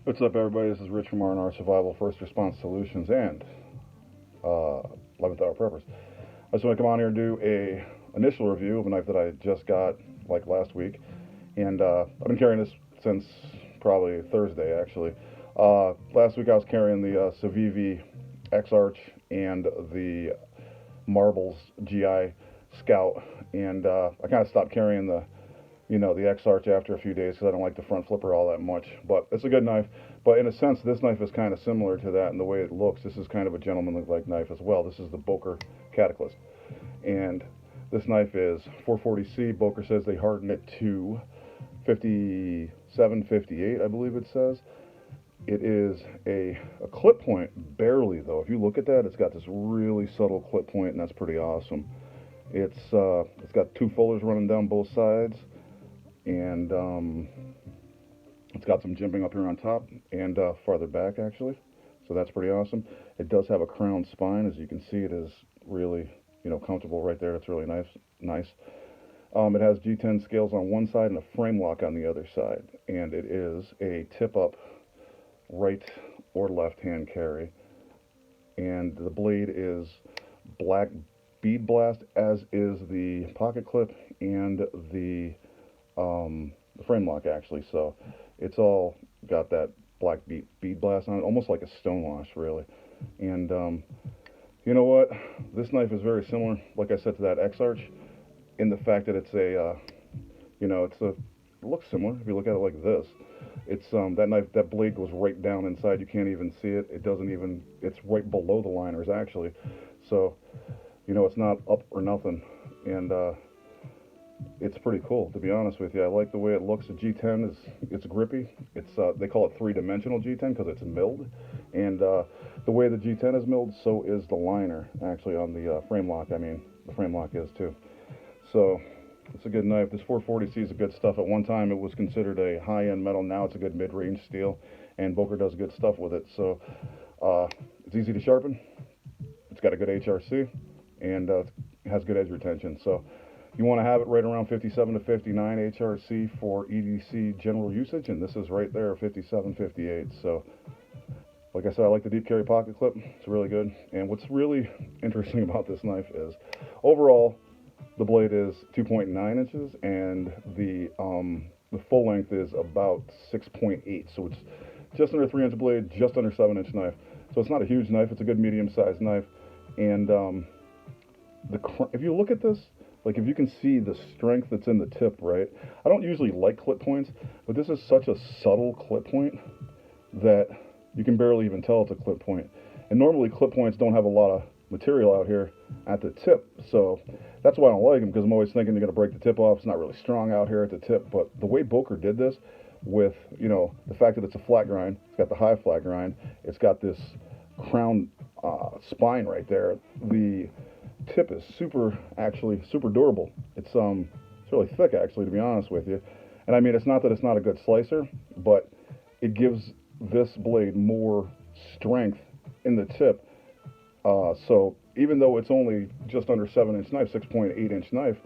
What's up, everybody? This is Rich from R&R Survival First Response Solutions and 11th Hour Preppers. I just want to come on here and do a initial review of a knife that I just got like last week, and I've been carrying this since probably Thursday, actually. Last week I was carrying the Civivi X-Arch and the Marbles GI Scout, and I kind of stopped carrying the X-Arch after a few days because I don't like the front flipper all that much. But it's a good knife. But in a sense, this knife is kind of similar to that in the way it looks. This is kind of a gentlemanly-like knife as well. This is the Boker Cataclyst. And this knife is 440C. Boker says they hardened it to 57, 58, I believe it says. It is a clip point, barely though. If you look at that, it's got this really subtle clip point, and that's pretty awesome. It's got two fullers running down both sides, and it's got some jimping up here on top and farther back actually, so that's pretty awesome. It does have a crown spine, as you can see. It is really comfortable right there. It's really nice. It has G10 scales on one side and a frame lock on the other side, and it is a tip up right or left hand carry, and the blade is black bead blast, as is the pocket clip and the frame lock actually. So it's all got that black bead blast on it, almost like a stonewash really. And you know what, this knife is very similar, like I said, to that X-Arch in the fact that it's it looks similar. If you look at it like this, it's that blade goes right down inside. You can't even see it. It's right below the liners actually. So it's not up or nothing, and it's pretty cool, to be honest with you. I like the way it looks. The G10 it's grippy. It's they call it three-dimensional G10 because it's milled, and the way the G10 is milled, so is the liner actually on the frame lock. I mean, the frame lock is too. So it's a good knife. This 440C is a good stuff. At one time, it was considered a high-end metal. Now it's a good mid-range steel, and Boker does good stuff with it. So it's easy to sharpen. It's got a good HRC, and it has good edge retention. So you want to have it right around 57 to 59 HRC for EDC general usage, and this is right there, 57, 58. So like I said, I like the deep carry pocket clip. It's really good. And what's really interesting about this knife is overall the blade is 2.9 inches, and the full length is about 6.8. So it's just under 3-inch blade, just under 7-inch knife. So it's not a huge knife. It's a good medium-sized knife. And if you look at this, like if you can see the strength that's in the tip, right? I don't usually like clip points, but this is such a subtle clip point that you can barely even tell it's a clip point. And normally clip points don't have a lot of material out here at the tip, so that's why I don't like them, because I'm always thinking you're going to break the tip off. It's not really strong out here at the tip. But the way Boker did this, with the fact that it's a flat grind, it's got the high flat grind, it's got this crown spine right there. The tip is super durable. It's really thick actually, to be honest with you. And I mean, it's not that it's not a good slicer, but it gives this blade more strength in the tip. So even though it's only just under 7-inch knife, 6.8-inch knife,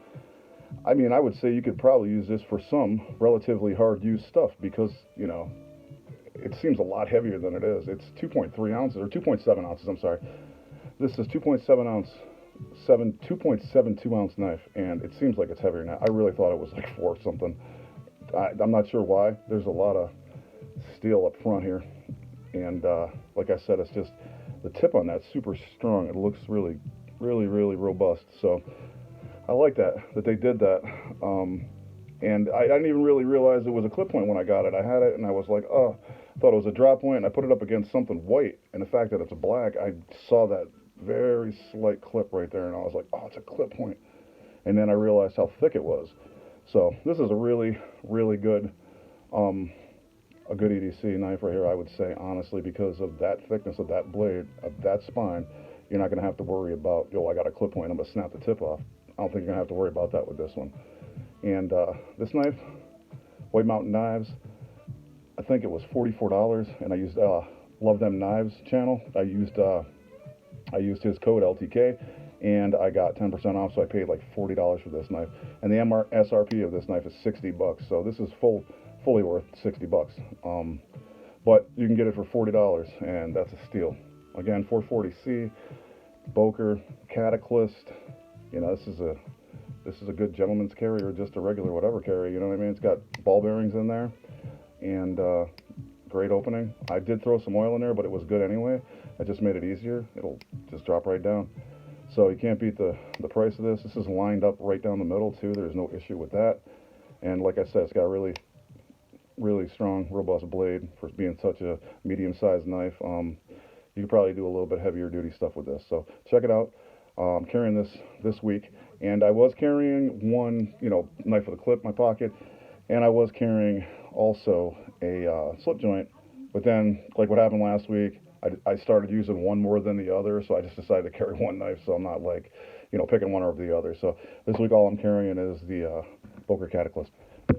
I mean, I would say you could probably use this for some relatively hard used stuff, because it seems a lot heavier than it is. It's 2.3 ounces or 2.7 ounces. I'm sorry. This is 2.72 ounce knife, and it seems like it's heavier now. I really thought it was like 4 something. I'm not sure why. There's a lot of steel up front here, and like I said, it's just the tip on that's super strong. It looks really robust. So I like that they did that. And I didn't even really realize it was a clip point when I got it. I had it and I was like, oh, I thought it was a drop point, and I put it up against something white, and the fact that it's black, I saw that very slight clip right there, and I was like, oh, it's a clip point. And then I realized how thick it was. So this is a really good a good EDC knife right here, I would say, honestly, because of that thickness of that blade, of that spine. You're not going to have to worry about, I got a clip point, I'm going to snap the tip off. I don't think you're going to have to worry about that with this one. And this knife, White Mountain Knives, I think it was $44, and I used Love Them Knives channel. I used his code LTK, and I got 10% off, so I paid like $40 for this knife. And the MSRP of this knife is $60, so this is fully worth $60. but you can get it for $40, and that's a steal. Again, 440C, Boker Cataclyst. You know, this is a good gentleman's carry, or just a regular whatever carry. You know what I mean? It's got ball bearings in there, and great opening. I did throw some oil in there, but it was good anyway. I just made it easier. It'll just drop right down. So you can't beat the price of this. This is lined up right down the middle too. There's no issue with that. And like I said, it's got a really, really strong, robust blade for being such a medium-sized knife. You could probably do a little bit heavier duty stuff with this. So check it out. I'm carrying this week, and I was carrying one, knife with a clip in my pocket, and I was carrying also a slip joint. But then, like what happened last week, I started using one more than the other, so I just decided to carry one knife, so I'm not like, picking one over the other. So this week all I'm carrying is the Boker Cataclyst.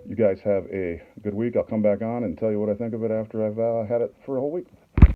You guys have a good week. I'll come back on and tell you what I think of it after I've had it for a whole week.